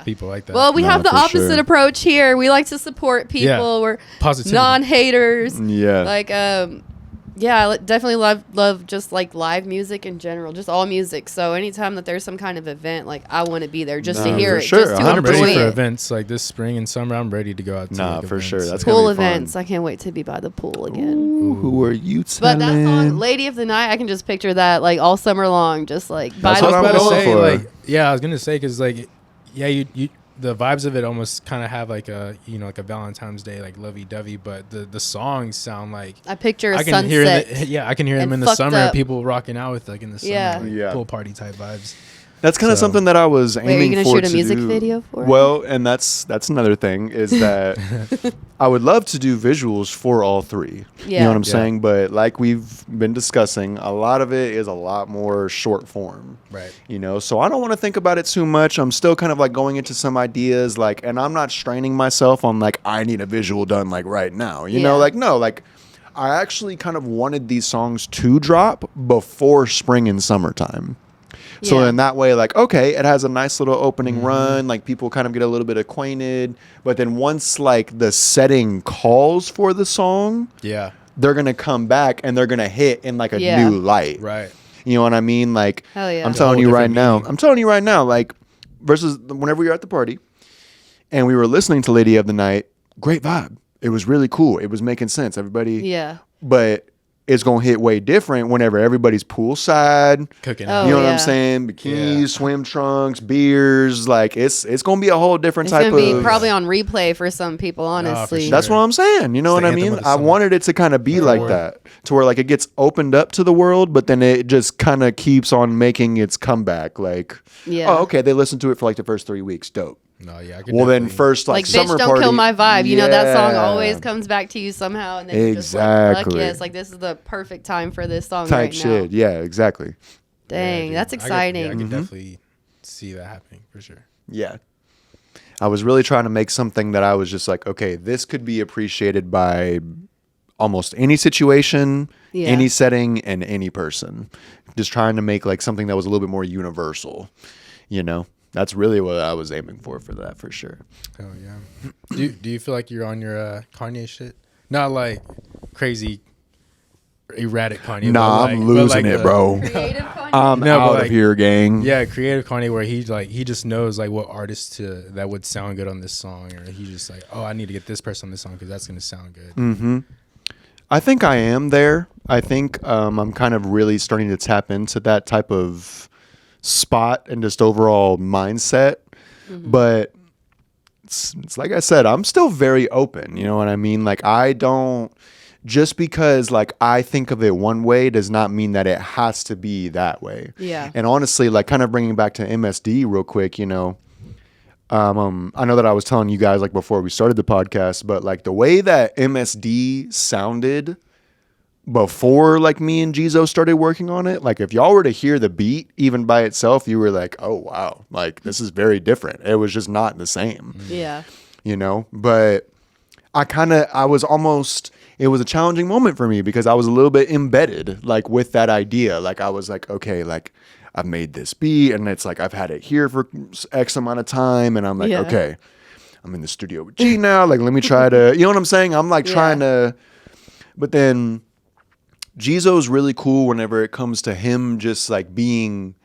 people like that. Well, we have the for opposite sure. approach here. We like to support people. Yeah. We're Positivity. non-haters. Yeah. Like, I definitely love just like live music in general, just all music. So anytime that there's some kind of event, like, I want to be there just to hear for it, sure. just to I'm enjoy ready for it. events like this spring and summer. I'm ready to go out to like, for events. sure. That's Pool gonna be fun. events. I can't wait to be by the pool again. Ooh, who are you But telling? that song, "Lady of the Night," I can just picture that like all summer long, just like by That's the what I'm I was pool. about to going say, for. I was gonna say, because like, you the vibes of it almost kind of have like a like a Valentine's Day like lovey-dovey, but the songs sound like I picture a I can sunset. hear I can hear them and in the fucked summer, up. people rocking out with like in the summer, Yeah. like, Yeah. pool party type vibes. That's kind of So- something that I was Wait, are you aiming gonna for shoot a to music do. video for it? Well, and that's another thing is that I would love to do visuals for all three. You Yeah. know what I'm Yeah. saying? But like we've been discussing, a lot of it is a lot more short form. Right. So I don't want to think about it too much. I'm still kind of like going into some ideas, like, and I'm not straining myself on like, I need a visual done like right now. You know, Yeah. like, no, like, I actually kind of wanted these songs to drop before spring and summertime. So Yeah. in that way, like, okay, it has a nice little opening run. Like, people kind of get a little bit acquainted. But then once, like, the setting calls for the song, Yeah. they're going to come back and they're going to hit in, like, a Yeah. new light. Right. You know what I mean? Like, Hell yeah. I'm It's a telling whole you right different now, like, versus whenever you're at the party and we were listening to Lady of the Night, great vibe. It was really cool. It was making sense. Everybody. Yeah. But it's going to hit way different whenever everybody's poolside. Cooking Oh, out. You know what yeah. I'm saying? Bikinis, Yeah. swim trunks, beers. Like, it's going to be a whole different It's type gonna be of. probably on replay for some people, honestly. sure. That's what I'm saying. You know It's what the I anthem mean? of the I summer. wanted it to kind of be like Lord. that, to where like it gets opened up to the world, but then it just kind of keeps on making its comeback. Like, Yeah. oh, okay, they listened to it for like the first 3 weeks. Dope. No, yeah. I could Well, then definitely- first Like, like, bitch, summer don't party. kill my vibe. You know, that song Yeah. always comes back to you somehow. And then you're just like, fuck Exactly. yes, like, this is the perfect time for this song type right shit. now. Yeah, exactly. Dang, dude. that's I could exciting. definitely see that happening for sure. Yeah. I was really trying to make something that I was just like, okay, this could be appreciated by almost any situation, any setting, and any person. Just trying to make like something that was a little bit more universal, you know? That's really what I was aiming for that, for sure. Oh, yeah. Do you feel like you're on your Kanye shit? Not like crazy, erratic Kanye. Nah, I'm losing it, bro. Creative Kanye? I'm out of here, gang. Yeah, creative Kanye, where he just knows like what artists that would sound good on this song, or he's just like, oh, I need to get this person on this song because that's gonna sound good. Mm-hmm. I think I am there. I think I'm kind of really starting to tap into that type of spot and just overall mindset. Mm-hmm. But it's like I said, I'm still very open. You know what I mean? Like, I don't, just because like I think of it one way does not mean that it has to be that way. Yeah. And honestly, like kind of bringing back to MSD real quick, you know, I know that I was telling you guys like before we started the podcast, but like the way that MSD sounded before like me and Jizo started working on it, like if y'all were to hear the beat even by itself, you were like, oh wow, like this is very different. It was just not the same. Yeah. You know, but it was a challenging moment for me because I was a little bit embedded like with that idea. Like I was like, okay, like I've made this beat and it's like I've had it here for X amount of time, and I'm like, okay, I'm in the studio with G now, like let me try to, you know what I'm saying? I'm like trying to, but then Jizo's really cool whenever it comes to him just like being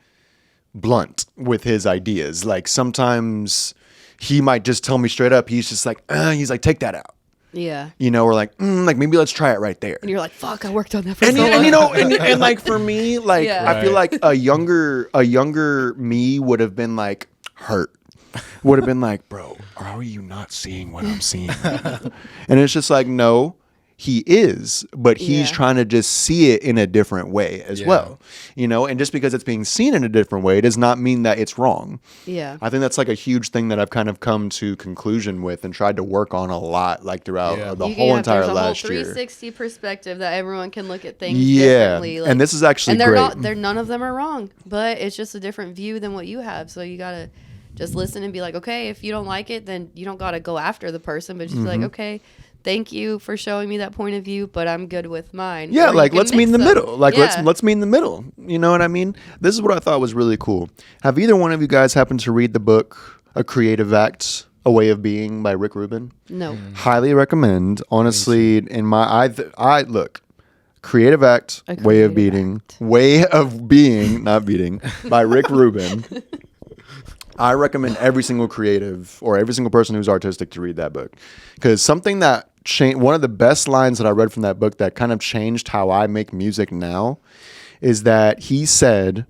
blunt with his ideas. Like sometimes he might just tell me straight up, he's just like, he's like, take that out. Yeah. You know, we're like, like maybe let's try it right there. And you're like, fuck, I worked on that for and so long. And you know, and like for me, like I feel like a younger me would have been like hurt. Would have been like, bro, are you not seeing what I'm seeing? And it's just like, no, he is, but he's trying to just see it in a different way as well. You know, and just because it's being seen in a different way does not mean that it's wrong. Yeah. I think that's like a huge thing that I've kind of come to conclusion with and tried to work on a lot, like throughout the whole entire last year. 360 perspective that everyone can look at things differently. Like, and this is actually and great. None of them are wrong, but it's just a different view than what you have. So you gotta just listen and be like, okay, if you don't like it, then you don't gotta go after the person, but just be like, okay, thank you for showing me that point of view, but I'm good with mine. Yeah, or like let's meet in the middle. Like yeah. let's meet in the middle. You know what I mean? This is what I thought was really cool. Have either one of you guys happened to read the book A Creative Act, A Way of Being by Rick Rubin? No. Highly recommend. Honestly, in my I look, Creative Act, Way of Being, not beating, by Rick Rubin. I recommend every single creative or every single person who's artistic to read that book, because something that one of the best lines that I read from that book that kind of changed how I make music now is that he said,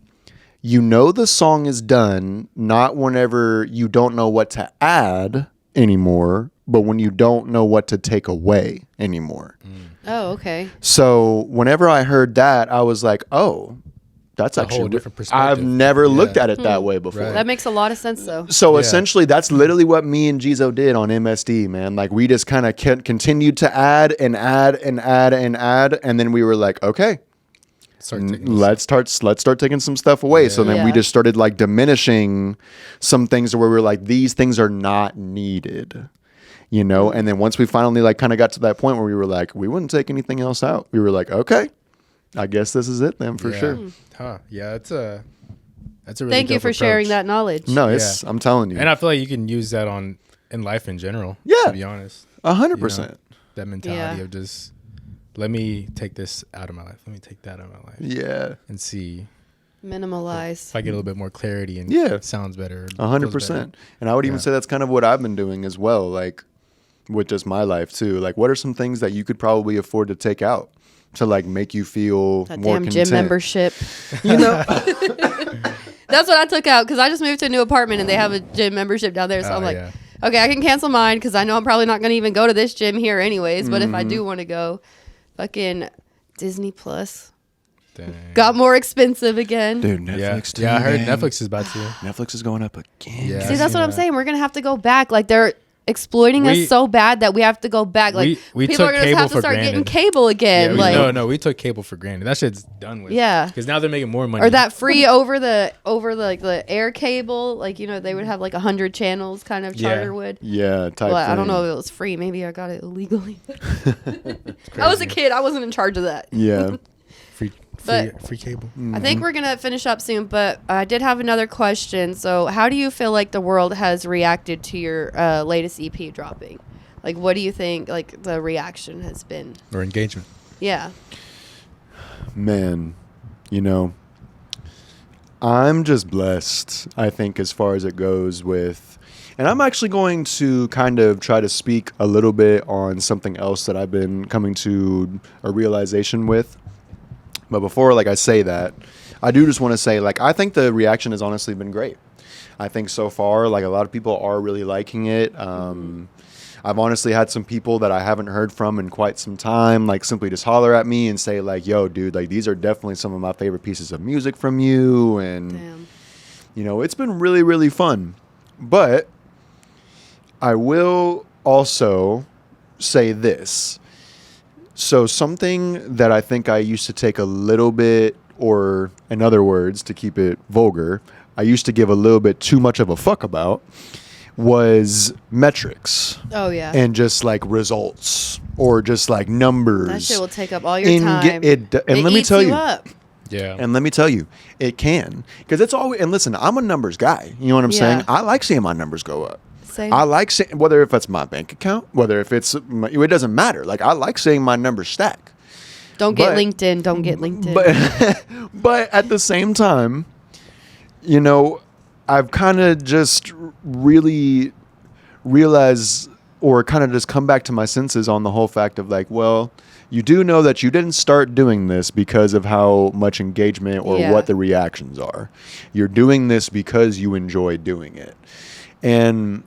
you know the song is done not whenever you don't know what to add anymore, but when you don't know what to take away anymore. Oh, okay. So whenever I heard that, I was like, oh, that's actually a whole different perspective. I've never looked at it that way before. Right. That makes a lot of sense, though. So essentially, that's literally what me and Jizo did on MSD, man. Like, we just kind of continued to add and add and add and add, and then we were like, okay, let's start taking some stuff away. So then we just started like diminishing some things where we were like, these things are not needed, you know. And then once we finally like kind of got to that point where we were like, we wouldn't take anything else out, we were like, okay, I guess this is it then for sure. Huh. Yeah, that's a really Thank you for approach. sharing that knowledge. No, I'm telling you. And I feel like you can use that in life in general. Yeah. To be honest. 100%. That mentality of just, let me take this out of my life. Let me take that out of my life. Yeah. And see. Minimalize. If I get a little bit more clarity and it sounds better. 100%. And I would even say that's kind of what I've been doing as well. Like with just my life too. Like, what are some things that you could probably afford to take out to like make you feel that more damn content? Gym membership. You know, that's what I took out because I just moved to a new apartment and they have a gym membership down there. So I'm like, okay, I can cancel mine because I know I'm probably not going to even go to this gym here anyways. But if I do want to go, fucking Disney Plus. Dang. Got more expensive again. Dude, Netflix too. Yeah, I heard man. Netflix is about to. Netflix is going up again. Yeah, See, that's what I'm saying. We're going to have to go back. Like, exploiting us so bad that we have to go back. Like we people took are gonna cable have to for start granted. getting cable again. We took cable for granted. That shit's done with. Yeah, because now they're making more money. Or that free over the like the air cable. Like they would have like 100 channels, kind of charter would. Yeah, type. Well, I don't thing. know if it was free. Maybe I got it illegally. I was a kid. I wasn't in charge of that. Yeah. Free cable. I think we're gonna finish up soon, but I did have another question. So, how do you feel like the world has reacted to your latest EP dropping? Like, what do you think? Like the reaction has been Or engagement. Yeah. Man, I'm just blessed. I think as far as it goes with. And I'm actually going to kind of try to speak a little bit on something else that I've been coming to a realization with. But before I say that, I do just want to say I think the reaction has honestly been great. I think so far a lot of people are really liking it. I've honestly had some people that I haven't heard from in quite some time simply just holler at me and say yo dude, these are definitely some of my favorite pieces of music from you, and Damn. it's been really, really fun. But I will also say this. So something that I think I used to take a little bit, or in other words, to keep it vulgar, I used to give a little bit too much of a fuck about, was metrics. Oh yeah. And just results, or just numbers. That shit will take up all your time. And let me tell you. Up. Yeah. And let me tell you, it can. Because it's always, and listen, I'm a numbers guy. You know what I'm saying? I like seeing my numbers go up. Same. I like seeing, whether if it's my bank account, whether if it's, it doesn't matter. I like seeing my numbers stack. Don't get LinkedIn. Don't get LinkedIn. But at the same time, I've kind of just really realized, or kind of just come back to my senses on the whole fact of well, you do know that you didn't start doing this because of how much engagement or what the reactions are. You're doing this because you enjoy doing it. And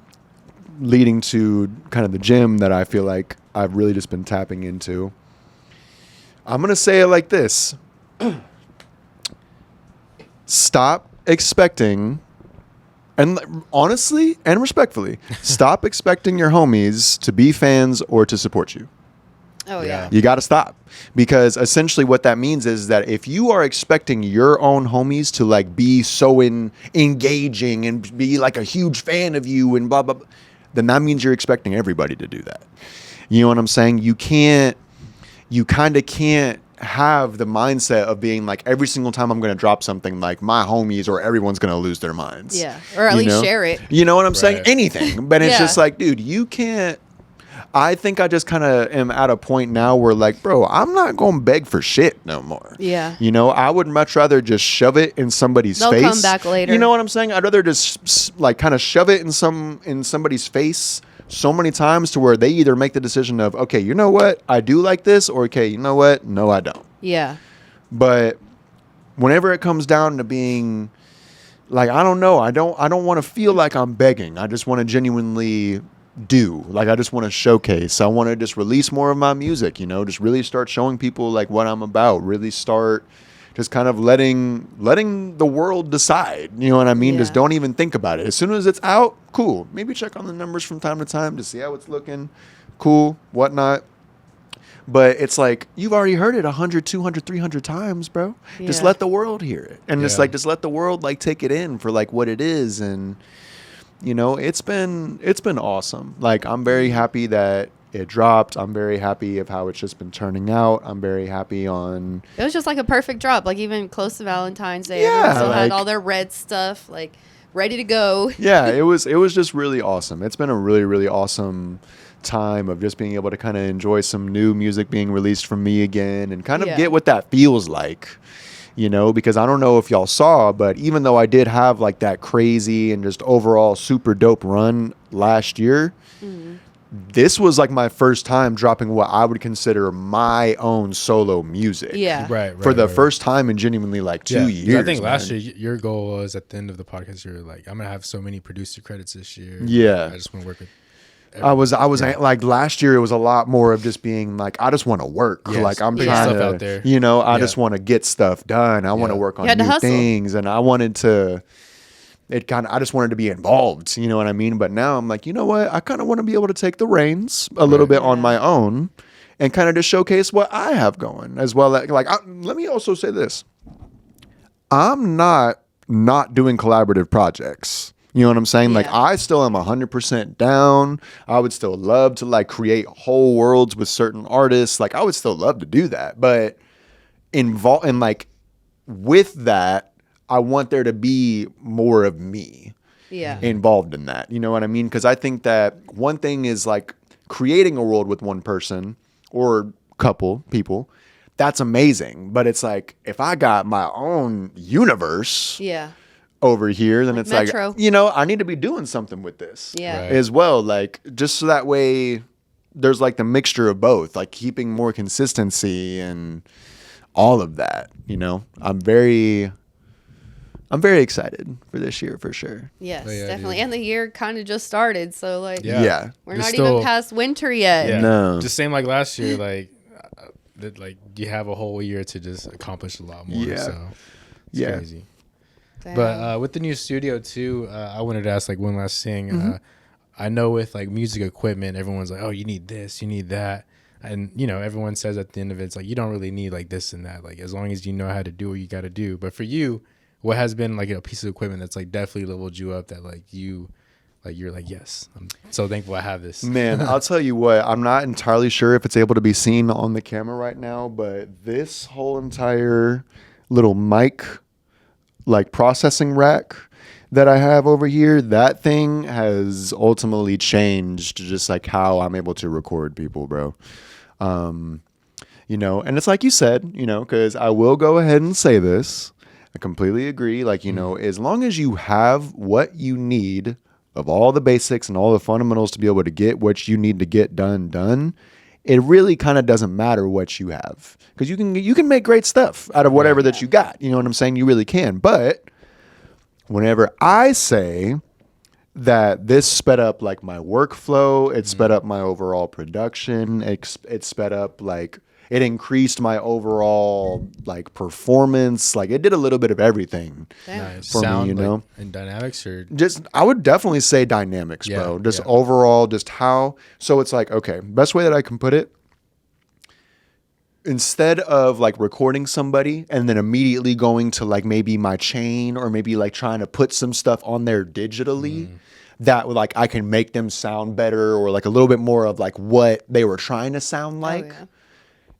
leading to kind of the gym that I feel like I've really just been tapping into. I'm going to say it like this. Stop expecting, and honestly and respectfully, stop expecting your homies to be fans or to support you. Oh yeah. You got to stop, because essentially what that means is that if you are expecting your own homies to be so engaging and be a huge fan of you and blah, blah, blah, then that means you're expecting everybody to do that. You know what I'm saying? You kind of can't have the mindset of being every single time I'm going to drop something, my homies or everyone's going to lose their minds. Yeah. Or at least share it. You know what I'm saying? Anything. But it's just dude, you can't. I think I just kind of am at a point now where bro, I'm not going to beg for shit no more. Yeah. I would much rather just shove it in somebody's face. They'll come back later. You know what I'm saying? I'd rather just kind of shove it in somebody's face so many times to where they either make the decision of, okay, you know what? I do like this, or okay, you know what? No, I don't. Yeah. But whenever it comes down to being I don't know, I don't want to feel like I'm begging. I just want to genuinely do. I just want to showcase. I want to just release more of my music, just really start showing people what I'm about, really start just kind of letting the world decide, you know what I mean? Yeah. Just don't even think about it. As soon as it's out, cool. Maybe check on the numbers from time to time to see how it's looking. Cool, whatnot. But it's you've already heard it 100, 200, 300 times, bro. Yeah. Just let the world hear it. And it's just let the world take it in for what it is. And it's been awesome. I'm very happy that it dropped. I'm very happy of how it's just been turning out. I'm very happy on. It was just a perfect drop. Even close to Valentine's Day, Yeah, everyone still had all their red stuff ready to go. Yeah, it was just really awesome. It's been a really, really awesome time of just being able to kind of enjoy some new music being released from me again, and kind of get what that feels like. Because I don't know if y'all saw, but even though I did have that crazy and just overall super dope run last year, this was my first time dropping what I would consider my own solo music. Yeah. Right. For the first time in genuinely 2 years. I think last year your goal was at the end of the podcast, you're I'm gonna have so many producer credits this year. Yeah. I just want to work with. I was last year it was a lot more of just being I just want to work. Yes, I'm put trying stuff to, out there. I just want to get stuff done. I want to work on new hustle. things, and I wanted to I just wanted to be involved, you know what I mean? But now I'm like, you know what? I kind of want to be able to take the reins a little bit on my own and kind of just showcase what I have going as well. Let me also say this. I'm not doing collaborative projects. You know what I'm saying? Like, I still am 100% down. I would still love to like create whole worlds with certain artists. Like, I would still love to do that. But with that, I want there to be more of me involved in that. You know what I mean? Because I think that one thing is like creating a world with one person or couple people. That's amazing. But it's like, if I got my own universe over here, then it's Metro. Like, you know, I need to be doing something with this as well. Like, just so that way there's like the mixture of both, like keeping more consistency and all of that, you know. I'm very excited for this year for sure. Yes, definitely. Dude. And the year kind of just started, so like we're not still, even past winter yet. Yeah. No. Just same like last year, like you have a whole year to just accomplish a lot more. Yeah. So it's crazy. Damn. But with the new studio too, I wanted to ask like one last thing. I know with like music equipment, everyone's like, oh, you need this, you need that. And, you know, everyone says at the end of it, it's like, you don't really need like this and that. Like, as long as you know how to do what you got to do. But for you, what has been like a piece of equipment that's like definitely leveled you up that like you're like, yes, I'm so thankful I have this. Man, I'll tell you what, I'm not entirely sure if it's able to be seen on the camera right now, but this whole entire little mic like processing rack that I have over here, that thing has ultimately changed just like how I'm able to record people, bro. You know, and it's like you said, you know, because I will go ahead and say this. I completely agree. Like, you know, as long as you have what you need of all the basics and all the fundamentals to be able to get what you need to get done, it really kind of doesn't matter what you have, because you can make great stuff out of whatever that you got. You know what I'm saying? You really can. But whenever I say that this sped up like my workflow, it sped up my overall production, it sped up like it increased my overall like performance, like it did a little bit of everything for Sound, me, you know. Like, and dynamics, or just I would definitely say dynamics, bro. Just overall, just how. So it's like, okay, best way that I can put it. Instead of like recording somebody and then immediately going to like maybe my chain or maybe like trying to put some stuff on there digitally that like I can make them sound better or like a little bit more of like what they were trying to sound like.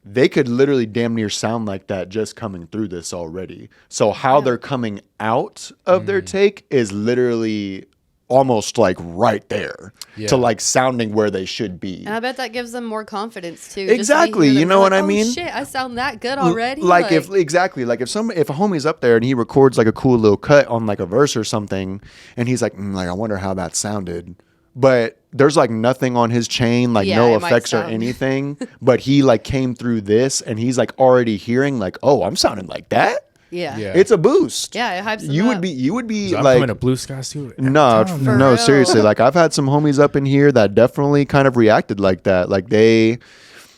They could literally damn near sound like that just coming through this already. So how they're coming out of their take is literally almost like right there to like sounding where they should be. And I bet that gives them more confidence too. Exactly. You know what I mean? Shit, I sound that good already. Like if a homie's up there and he records like a cool little cut on like a verse or something, and he's like, like I wonder how that sounded. But there's like nothing on his chain, like no effects or anything. But he like came through this and he's like already hearing like, oh, I'm sounding like that. Yeah. It's a boost. Yeah, it hypes them you up. would be so like I'm a blue sky suit. No, seriously. Like I've had some homies up in here that definitely kind of reacted like that. Like they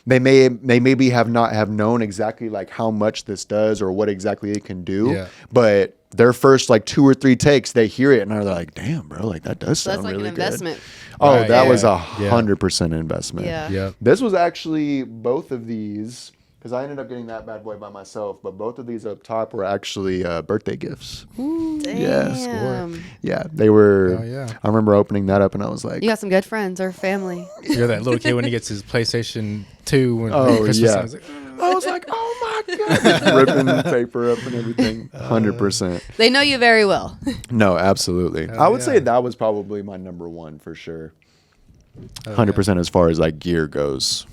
maybe have not have known exactly like how much this does or what exactly it can do. Yeah. But their first like 2 or 3 takes, they hear it and they're like, damn, bro, like that does sound really good. That's like an investment. Oh, that was 100% investment. Yeah. This was actually both of these, because I ended up getting that bad boy by myself, but both of these up top were actually birthday gifts. Ooh, damn. Yeah, they were. I remember opening that up and I was like, you got some good friends or family. You're that little kid when he gets his PlayStation 2 when Christmas time. I was like, oh my God. Just ripping the paper up and everything. 100%. They know you very well. No, absolutely. I would say that was probably my number one for sure. 100% as far as like gear goes.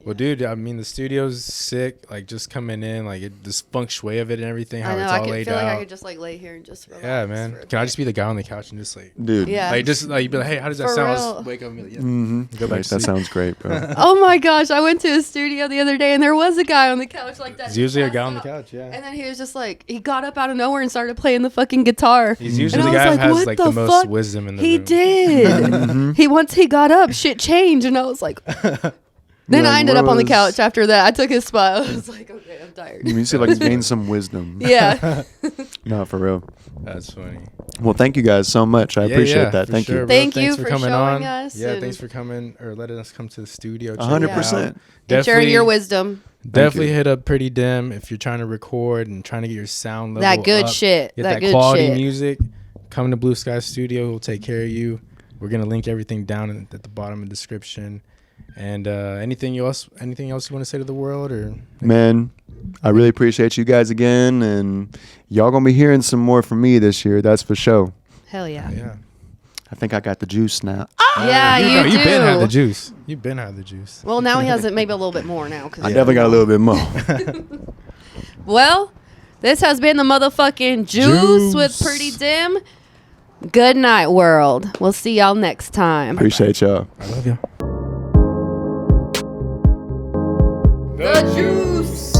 Well, dude, I mean, the studio's sick. Like, just coming in, like, this feng shui of it and everything, how it's all laid out. I feel like I could just, like, lay here and just relax. Yeah, man. Can I just be the guy on the couch and just, like... Dude. Yeah. Like, just, like, you'd be like, hey, how does that sound? I'll just wake up and be like, go back to sleep. That sounds great, bro. Oh, my gosh. I went to a studio the other day, and there was a guy on the couch like that. There's usually a guy on the couch, And then he was just, like, he got up out of nowhere and started playing the fucking guitar. He's usually the guy who has, like, the most wisdom in the room. He did. Once he got up, shit changed, and I was like... Then Like, I ended where up on the was- couch after that. I took his spot. I was like, okay, I'm tired. You see, like, gain some wisdom. Yeah. No, for real. That's funny. Well, thank you guys so much. I appreciate that. for Thank sure, you. bro. Thank Thanks you for coming showing on. us Yeah, and- thanks for coming or letting us come to the studio. check it 100%. out. And sharing your wisdom. Definitely you. hit up Pretty Dim if you're trying to record and trying to get your sound level That good up, shit. Get That that good quality shit. music. Come to Blue Sky Studio. We'll take care of you. We're gonna link everything down at the bottom of the description. And anything else you want to say to the world? Or Man, I really appreciate you guys again. And y'all going to be hearing some more from me this year. That's for sure. Hell yeah. yeah, I think I got the juice now. Yeah, you do. You've been had the juice. You've been had the juice. Well, now he has it maybe a little bit more now. I definitely got a little bit more. Well, this has been the motherfucking Juice with Pretty Dim. Good night, world. We'll see y'all next time. Appreciate y'all. I love you. The Juice.